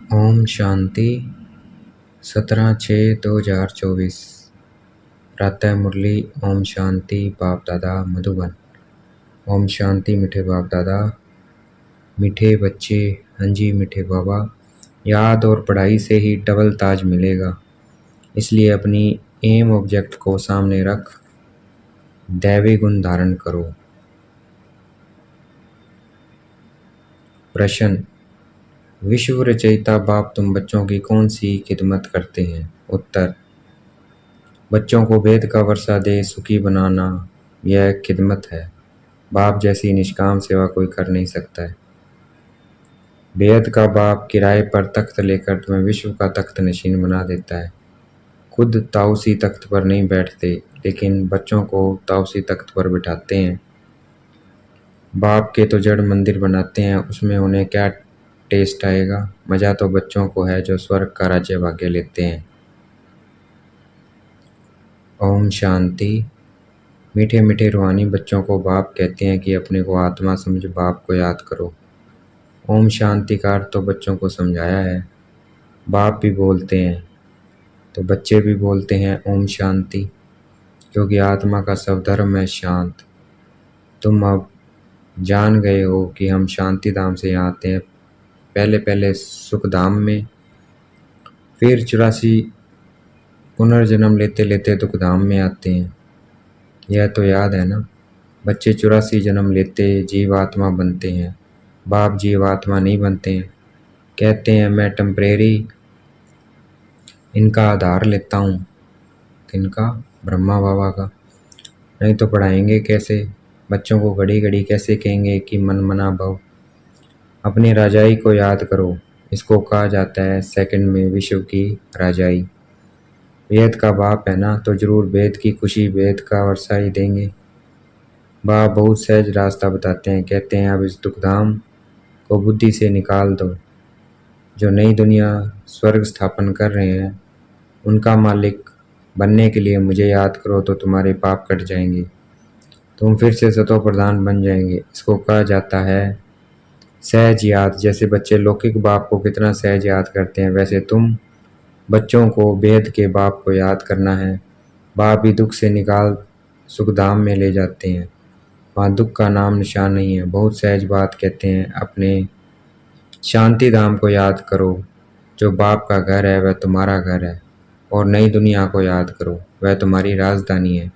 ओम शांति 17/6/2024 प्रातः मुरली। ओम शांति बाप दादा मधुबन। ओम शांति मीठे बाप दादा, मीठे बच्चे। हाँ जी मीठे बाबा, याद और पढ़ाई से ही डबल ताज मिलेगा, इसलिए अपनी एम ऑब्जेक्ट को सामने रख दैवी गुण धारण करो। प्रश्न, विश्व रचयिता बाप तुम बच्चों की कौन सी खिदमत करते हैं? उत्तर, बच्चों को वेद का वर्षा दे सुखी बनाना यह खिदमत है। बाप जैसी निष्काम सेवा कोई कर नहीं सकता है। बेहद का बाप किराए पर तख्त लेकर तुम्हें विश्व का तख्त नशीन बना देता है। खुद ताउसी तख्त पर नहीं बैठते, लेकिन बच्चों को ताउसी तख्त पर बिठाते हैं। बाप के तो जड़ मंदिर बनाते हैं, उसमें उन्हें क्या टेस्ट आएगा? मज़ा तो बच्चों को है जो स्वर्ग का राज्य भाग्य लेते हैं। ओम शांति। मीठे मीठे रूहानी बच्चों को बाप कहते हैं कि अपने को आत्मा समझ बाप को याद करो। ओम शांति का अर्थ तो बच्चों को समझाया है। बाप भी बोलते हैं तो बच्चे भी बोलते हैं ओम शांति, क्योंकि आत्मा का सब धर्म है शांत। तुम अब जान गए हो कि हम शांति धाम से यहाँ आते हैं, पहले पहले सुख धाम में, फिर 84 पुनर्जन्म लेते लेते दुख धाम में आते हैं। यह तो याद है ना? बच्चे 84 जन्म लेते जीवात्मा बनते हैं, बाप जीवात्मा नहीं बनते हैं। कहते हैं मैं टेम्परेरी इनका आधार लेता हूँ। किनका? ब्रह्मा बाबा का। नहीं तो पढ़ाएंगे कैसे? बच्चों को घड़ी घड़ी कैसे कहेंगे कि मन मना भव? अपनी राजाई को याद करो। इसको कहा जाता है सेकंड में विश्व की राजाई। वेद का बाप है ना, तो जरूर वेद की खुशी वेद का वर्षा ही देंगे। बाप बहुत सहज रास्ता बताते हैं। कहते हैं अब इस दुखधाम को बुद्धि से निकाल दो। जो नई दुनिया स्वर्ग स्थापन कर रहे हैं, उनका मालिक बनने के लिए मुझे याद करो तो तुम्हारे पाप कट जाएंगे, तुम फिर से सतो प्रधान बन जाएंगे। इसको कहा जाता है सहज याद। जैसे बच्चे लौकिक बाप को कितना सहज याद करते हैं, वैसे तुम बच्चों को वेद के बाप को याद करना है। बाप भी दुख से निकाल सुखधाम में ले जाते हैं, वहाँ दुख का नाम निशान नहीं है। बहुत सहज बात कहते हैं, अपने शांति धाम को याद करो। जो बाप का घर है वह तुम्हारा घर है, और नई दुनिया को याद करो, वह तुम्हारी राजधानी है।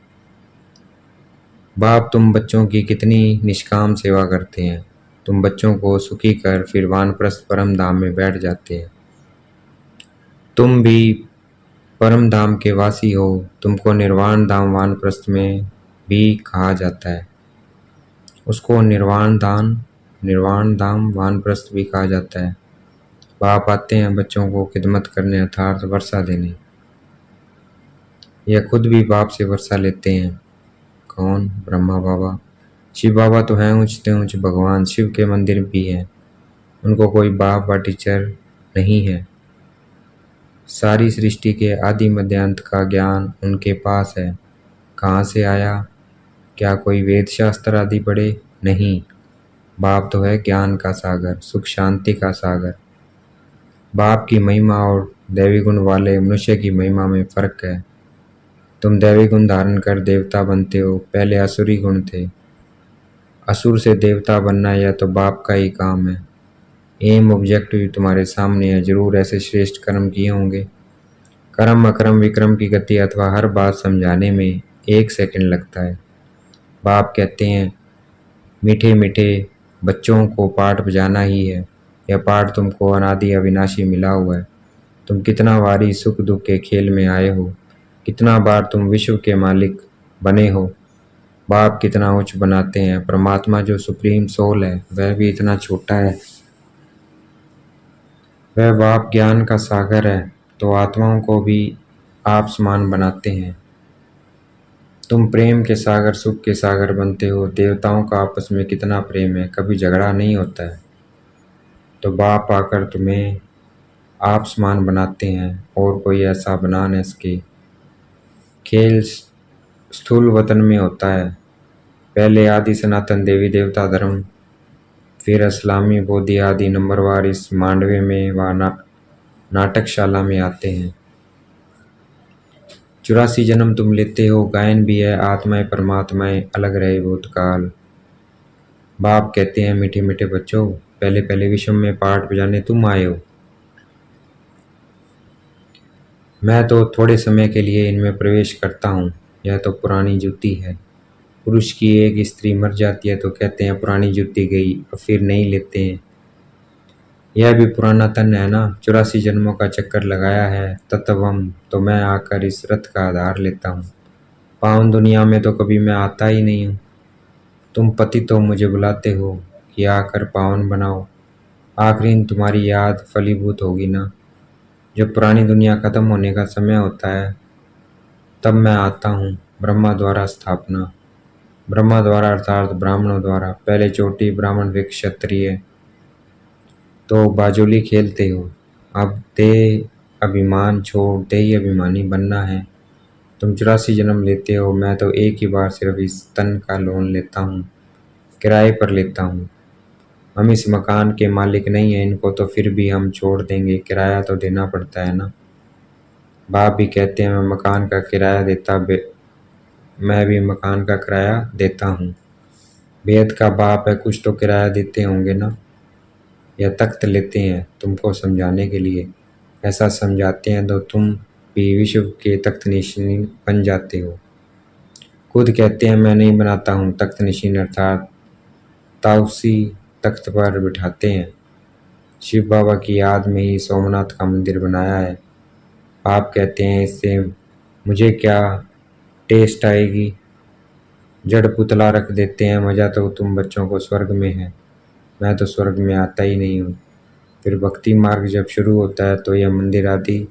बाप तुम बच्चों की कितनी निष्काम सेवा करते हैं। तुम बच्चों को सुखी कर फिर वानप्रस्थ परम धाम में बैठ जाते हैं। तुम भी परम धाम के वासी हो। तुमको निर्वाण धाम वानप्रस्थ में भी कहा जाता है। उसको निर्वाण धाम वानप्रस्थ भी कहा जाता है। बाप आते हैं बच्चों को खिदमत करने, अर्थात वर्षा देने। यह खुद भी बाप से वर्षा लेते हैं। कौन? ब्रह्मा बाबा। शिव बाबा तो हैं ऊंचते ऊंच भगवान, शिव के मंदिर भी हैं। उनको कोई बाप व टीचर नहीं है। सारी सृष्टि के आदि मध्यांत का ज्ञान उनके पास है। कहाँ से आया? क्या कोई वेद शास्त्र आदि पढ़े? नहीं। बाप तो है ज्ञान का सागर, सुख शांति का सागर। बाप की महिमा और दैवी गुण वाले मनुष्य की महिमा में फर्क है। तुम दैवी गुण धारण कर देवता बनते हो, पहले असुरी गुण थे। असुर से देवता बनना यह तो बाप का ही काम है। एम ऑब्जेक्टिव तुम्हारे सामने है। जरूर ऐसे श्रेष्ठ कर्म किए होंगे। कर्म अकर्म विक्रम की गति अथवा हर बात समझाने में 1 सेकंड लगता है। बाप कहते हैं मीठे मीठे बच्चों को पाठ बजाना ही है। यह पाठ तुमको अनादि अविनाशी मिला हुआ है। तुम कितना बारी सुख दुख के खेल में आए हो, कितना बार तुम विश्व के मालिक बने हो। बाप कितना उच्च बनाते हैं। परमात्मा जो सुप्रीम सोल है वह भी इतना छोटा है। वह बाप ज्ञान का सागर है, तो आत्माओं को भी आप समान बनाते हैं। तुम प्रेम के सागर सुख के सागर बनते हो। देवताओं का आपस में कितना प्रेम है, कभी झगड़ा नहीं होता है। तो बाप आकर तुम्हें आप समान बनाते हैं, और कोई ऐसा बना न सके। खेल स्थूल वतन में होता है। पहले आदि सनातन देवी देवता धर्म, फिर इस्लामी बौद्धि आदि नंबरवार इस मांडवे में व नाटकशाला में आते हैं। 84 जन्म तुम लेते हो, गायन भी है, आत्माएं परमात्माएं अलग रहे भूतकाल। बाप कहते हैं मीठे मीठे बच्चों, पहले पहले विषम में पाठ बजाने तुम आए हो। मैं तो थोड़े समय के लिए इनमें प्रवेश करता हूँ। यह तो पुरानी जूती है। पुरुष की एक स्त्री मर जाती है तो कहते हैं पुरानी जूती गई, अब फिर नहीं लेते हैं। यह भी पुराना तन है ना, 84 जन्मों का चक्कर लगाया है तत्वम, तो मैं आकर इस रथ का आधार लेता हूँ। पावन दुनिया में तो कभी मैं आता ही नहीं हूँ। तुम पति तो मुझे बुलाते हो कि आकर पावन बनाओ। आखिरी तुम्हारी याद फलीभूत होगी ना। जब पुरानी दुनिया खत्म होने का समय होता है तब मैं आता हूँ। ब्रह्मा द्वारा स्थापना, ब्रह्मा द्वारा अर्थात ब्राह्मणों द्वारा। पहले चोटी ब्राह्मण फिर क्षत्रिय, तो बाजुली खेलते हो। अब देह अभिमान छोड़ देही अभिमानी बनना है। तुम 84 जन्म लेते हो, मैं तो एक ही बार सिर्फ इस तन का लोन लेता हूँ, किराए पर लेता हूँ। हम इस मकान के मालिक नहीं हैं, इनको तो फिर भी हम छोड़ देंगे, किराया तो देना पड़ता है ना। बाप भी कहते हैं मैं मकान का किराया मैं भी मकान का किराया देता हूँ। बेद का बाप है, कुछ तो किराया देते होंगे ना। या तख्त लेते हैं तुमको समझाने के लिए। ऐसा समझाते हैं तो तुम भी विश्व के तख्त नशीन बन जाते हो। खुद कहते हैं मैं नहीं बनाता हूँ तख्त नशीन, अर्थात ताउसी तख्त पर बिठाते हैं। शिव बाबा की याद में ही सोमनाथ का मंदिर बनाया है। आप कहते हैं इससे मुझे क्या टेस्ट आएगी, जड़ पुतला रख देते हैं, मज़ा तो तुम बच्चों को स्वर्ग में है, मैं तो स्वर्ग में आता ही नहीं हूँ। फिर भक्ति मार्ग जब शुरू होता है तो यह मंदिर आदि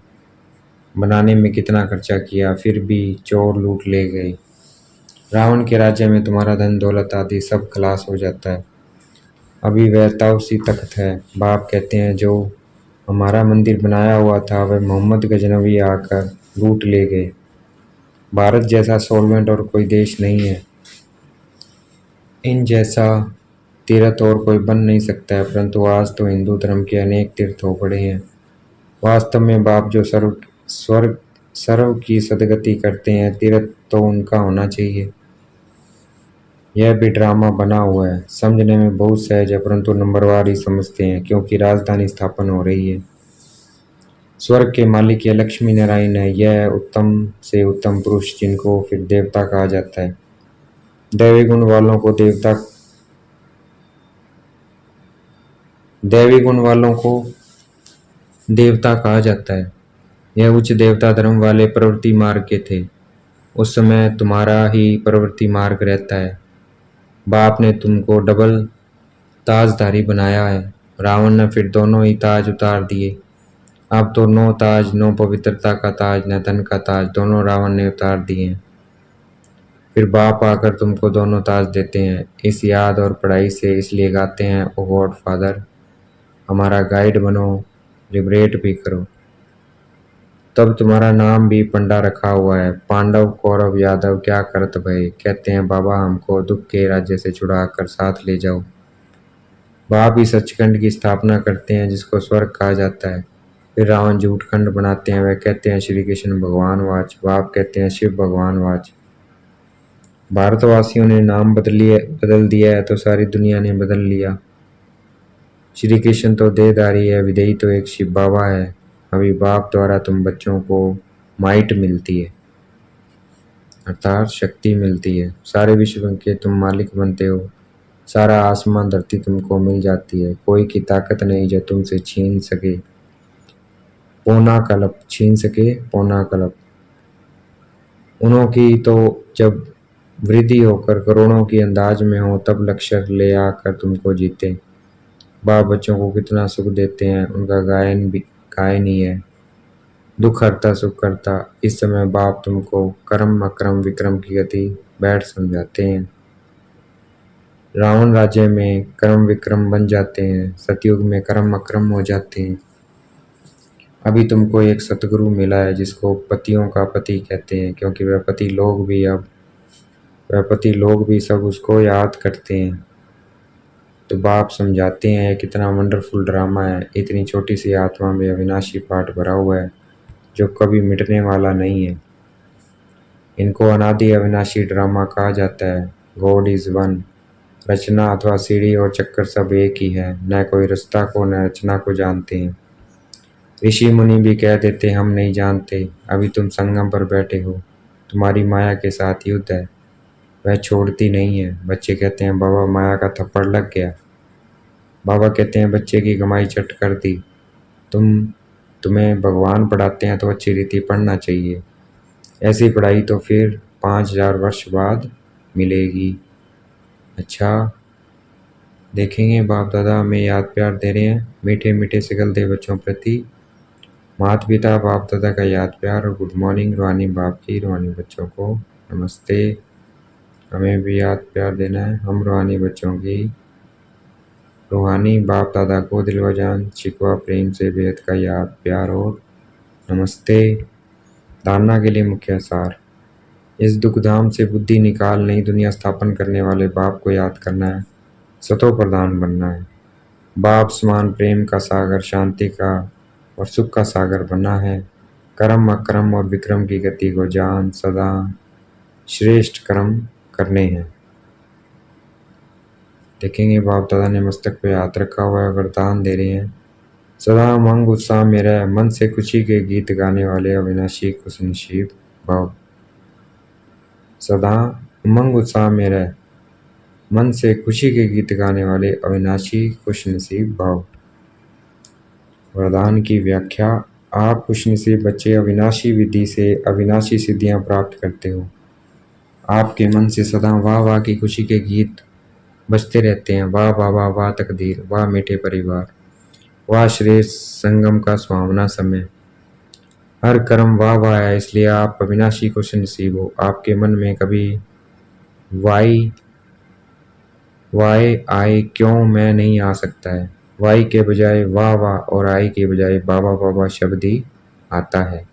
बनाने में कितना खर्चा किया, फिर भी चोर लूट ले गए। रावण के राज्य में तुम्हारा धन दौलत आदि सब खलास हो जाता है। अभी वह ताउसी तख्त है। बाप कहते हैं जो हमारा मंदिर बनाया हुआ था वह मोहम्मद गजनवी आकर लूट ले गए। भारत जैसा सॉल्वेंट और कोई देश नहीं है, इन जैसा तीर्थ और कोई बन नहीं सकता है, परंतु आज तो हिंदू धर्म के अनेक तीर्थ हो पड़े हैं। वास्तव में बाप जो सर्व की सदगति करते हैं, तीर्थ तो उनका होना चाहिए। यह भी ड्रामा बना हुआ है, समझने में बहुत सहज है, परंतु नंबरवार ही समझते हैं क्योंकि राजधानी स्थापन हो रही है। स्वर्ग के मालिक यह लक्ष्मी नारायण है। यह उत्तम से उत्तम पुरुष जिनको फिर देवता कहा जाता है। दैवी गुण वालों को देवता कहा जाता है। यह उच्च देवता धर्म वाले प्रवृत्ति मार्ग के थे। उस समय तुम्हारा ही प्रवृत्ति मार्ग रहता है। बाप ने तुमको डबल ताजधारी बनाया है। रावण ने फिर दोनों ही ताज उतार दिए। अब तो नो ताज, नो पवित्रता का ताज, न धन का ताज, दोनों रावण ने उतार दिए हैं। फिर बाप आकर तुमको दोनों ताज देते हैं। इस याद और पढ़ाई से इसलिए गाते हैं ओ गॉड फादर, हमारा गाइड बनो, लिबरेट भी करो। तब तुम्हारा नाम भी पंडा रखा हुआ है। पांडव कौरव यादव क्या करत भय, कहते हैं बाबा हमको दुख के राज्य से छुड़ा कर साथ ले जाओ। बाप ही सचखंड की स्थापना करते हैं जिसको स्वर्ग कहा जाता है। फिर रावण झूठखंड बनाते हैं, वह कहते हैं श्री कृष्ण भगवान वाच, बाप कहते हैं शिव भगवान वाच। भारतवासियों ने नाम बदल दिया है तो सारी दुनिया ने बदल लिया। श्री कृष्ण तो देहधारी है, विदेही तो एक शिव बाबा है। अभी बाप द्वारा तुम बच्चों को माइट मिलती है, अर्थात शक्ति मिलती है। सारे विश्व के तुम मालिक बनते हो। सारा आसमान धरती तुमको मिल जाती है। कोई की ताकत नहीं जो तुमसे छीन सके पौना कलप। उन्हों की तो जब वृद्धि होकर करोड़ों की अंदाज में हो तब लक्ष्य ले आकर तुमको जीते। बाप बच्चों को कितना सुख देते हैं, उनका गायन ही है। दुख हरता सुख करता। इस समय बाप तुमको कर्म अक्रम विक्रम की गति बैठ समझाते हैं। रावण राज्य में कर्म विक्रम बन जाते हैं, सतयुग में कर्म अक्रम हो जाते हैं। अभी तुमको एक सतगुरु मिला है जिसको पतियों का पति कहते हैं, क्योंकि वह पति लोग भी सब उसको याद करते हैं। तो बाप समझाते हैं कितना वंडरफुल ड्रामा है, इतनी छोटी सी आत्मा में अविनाशी पाठ भरा हुआ है जो कभी मिटने वाला नहीं है। इनको अनादि अविनाशी ड्रामा कहा जाता है। God is one. रचना अथवा सीढ़ी और चक्कर सब एक ही है, न कोई रचना को न रचना को जानते हैं। ऋषि मुनि भी कह देते हम नहीं जानते, अभी तुम संगम पर बैठे हो, तुम्हारी माया के साथ युद्ध है, वह छोड़ती नहीं है। बच्चे कहते हैं बाबा माया का थप्पड़ लग गया। बाबा कहते हैं बच्चे की कमाई चट कर दी। तुम्हें भगवान पढ़ाते हैं तो अच्छी रीति पढ़ना चाहिए, ऐसी पढ़ाई तो फिर 5000 वर्ष बाद मिलेगी। अच्छा, देखेंगे बाप दादा हमें याद प्यार दे रहे हैं, मीठे मीठे सिकलते बच्चों प्रति माता पिता बाप दादा का याद प्यार और गुड मॉर्निंग। रूहानी बाप की, रूहानी बच्चों को नमस्ते। हमें भी याद प्यार देना है, हम रूहानी बच्चों की रूहानी बाप दादा को दिलवा जान शिकवा प्रेम से बेहद का याद प्यार और नमस्ते। धारणा के लिए मुख्य सार। इस दुखधाम से बुद्धि निकाल नई दुनिया स्थापन करने वाले बाप को याद करना है, सतो प्रधान बनना है। बाप समान प्रेम का सागर, शांति का और सुख का सागर बना है। कर्म अक्रम और विक्रम की गति को जान, सदा श्रेष्ठ कर्म करने हैं। देखेंगे बाप दादा ने मस्तक पे हाथ रखा हुआ है, वरदान दे रहे हैं। सदा उमंग उत्साह में रह, मन से खुशी के गीत गाने वाले अविनाशी खुशनसीब भाव। सदा उमंग उत्साह में रह, मन से खुशी के गीत गाने वाले अविनाशी खुशनसीब भाव। वरदान की व्याख्या। आप खुशनसीब बच्चे अविनाशी विधि से अविनाशी सिद्धियां प्राप्त करते हो। आपके मन से सदा वाह वाह की खुशी के गीत बजते रहते हैं। वाह वाह वाह वाह तकदीर, वाह मीठे परिवार, वाह श्रेष्ठ संगम का सुहावना समय। हर कर्म वाह वाह है, इसलिए आप अविनाशी खुशनसीब हो। आपके मन में कभी वाई वाई आई क्यों मैं नहीं आ सकता है। वाई के बजाय वाह वाह और आई के बजाय बाबा बाबा शब्द ही आता है।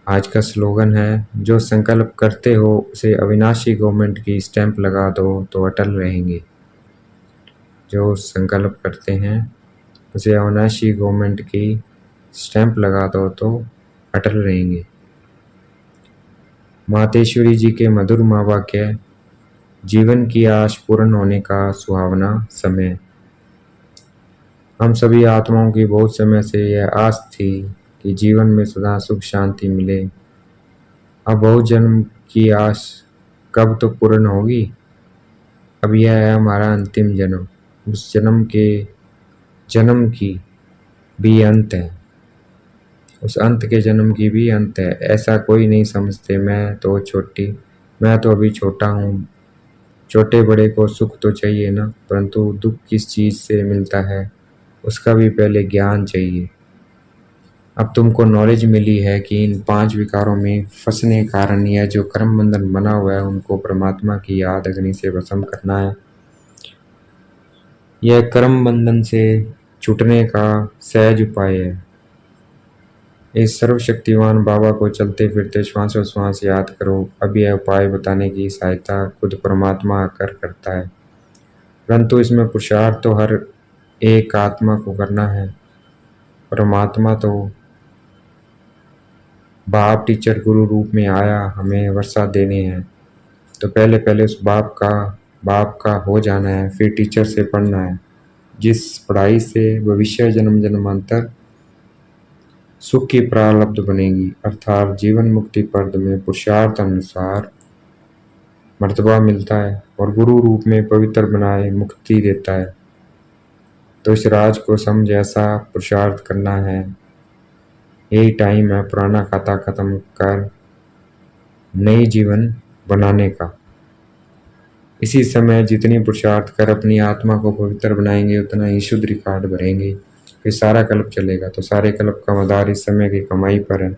आज का स्लोगन है, जो संकल्प करते हो उसे अविनाशी गवर्नमेंट की स्टैंप लगा दो तो अटल रहेंगे। जो संकल्प करते हैं उसे अविनाशी गवर्नमेंट की स्टैंप लगा दो तो अटल रहेंगे। मातेश्वरी जी के मधुर माँ वाक्य। जीवन की आश पूर्ण होने का सुहावना समय। हम सभी आत्माओं की बहुत समय से यह आस थी कि जीवन में सदा सुख शांति मिले। अब बहुत जन्म की आस कब तो पूर्ण होगी। अब यह है हमारा अंतिम जन्म। उस जन्म की भी अंत है, उस अंत के जन्म की भी अंत है। ऐसा कोई नहीं समझते मैं तो अभी छोटा हूँ। छोटे बड़े को सुख तो चाहिए ना, परंतु दुख किस चीज़ से मिलता है उसका भी पहले ज्ञान चाहिए। अब तुमको नॉलेज मिली है कि इन 5 विकारों में फंसने कारण यह जो कर्म बंधन बना हुआ है उनको परमात्मा की याद अग्नि से भस्म करना है। यह कर्म बंधन से छूटने का सहज उपाय है। इस सर्वशक्तिवान बाबा को चलते फिरते श्वासोश्वास याद करो। अब यह उपाय बताने की सहायता खुद परमात्मा आकर करता है, परंतु इसमें पुरुषार्थ तो हर एक आत्मा को करना है। परमात्मा तो बाप टीचर गुरु रूप में आया हमें वर्षा देने हैं, तो पहले उस बाप का हो जाना है, फिर टीचर से पढ़ना है। जिस पढ़ाई से भविष्य जन्म जन्मांतर सुख की प्रारब्ध बनेगी, अर्थात जीवन मुक्ति पद में पुरुषार्थ अनुसार मर्तबा मिलता है और गुरु रूप में पवित्र बनाए मुक्ति देता है। तो इस राज को समझ ऐसा पुरुषार्थ करना है। यही टाइम है पुराना खाता खत्म कर नई जीवन बनाने का। इसी समय जितनी पुरुषार्थ कर अपनी आत्मा को पवित्र बनाएंगे उतना ही शुद्ध रिकॉर्ड भरेंगे, फिर सारा कल्प चलेगा। तो सारे कल्प का मदार इस समय की कमाई पर है।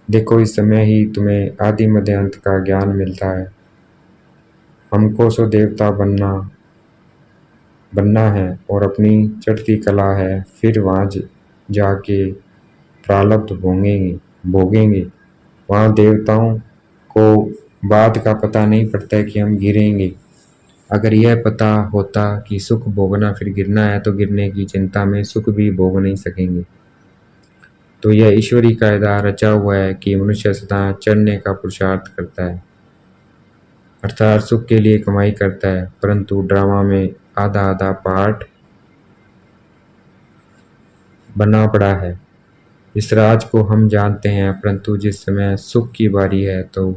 देखो इस समय ही तुम्हें आदि मध्य अंत का ज्ञान मिलता है। हमको सो देवता बनना है और अपनी चढ़ती कला है, फिर वहाँ जाके प्रारब्ध भोगेंगे। वहाँ देवताओं को बाद का पता नहीं पड़ता है कि हम गिरेंगे। अगर यह पता होता कि सुख भोगना फिर गिरना है तो गिरने की चिंता में सुख भी भोग नहीं सकेंगे। तो यह ईश्वरी कायदा रचा हुआ है कि मनुष्य सदा चढ़ने का पुरुषार्थ करता है, अर्थात सुख के लिए कमाई करता है, परंतु ड्रामा में आधा आधा पार्ट बना पड़ा है। इस राज को हम जानते हैं, परंतु जिस समय सुख की बारी है तो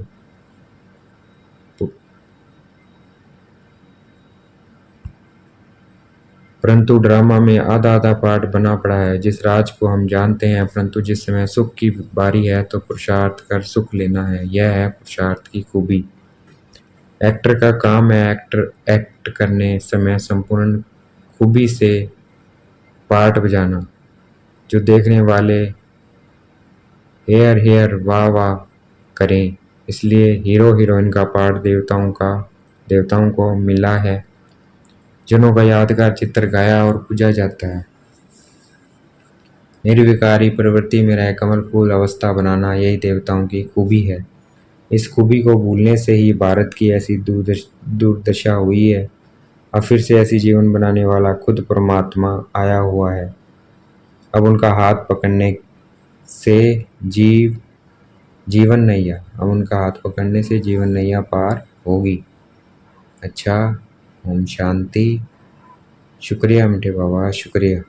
परंतु ड्रामा में आधा आधा पार्ट बना पड़ा है। जिस राज को हम जानते हैं, परंतु जिस समय सुख की बारी है तो पुरुषार्थ कर सुख लेना है। यह है पुरुषार्थ की खूबी। एक्टर का काम है एक्ट करने समय संपूर्ण खूबी से पार्ट बजाना, जो देखने वाले हेयर हेयर वाह वाह करें। इसलिए हीरो हीरोइन का पार्ट देवताओं को मिला है, जिन्हों का यादगार चित्र गाया और पूजा जाता है। निर्विकारी प्रवृत्ति में रह कमल फूल अवस्था बनाना, यही देवताओं की खूबी है। इस खूबी को भूलने से ही भारत की ऐसी दुर्दशा हुई है। अब फिर से ऐसी जीवन बनाने वाला खुद परमात्मा आया हुआ है। अब उनका हाथ पकड़ने से जीवन नैया पार होगी। अच्छा, ओम शांति। शुक्रिया मीठे बाबा, शुक्रिया।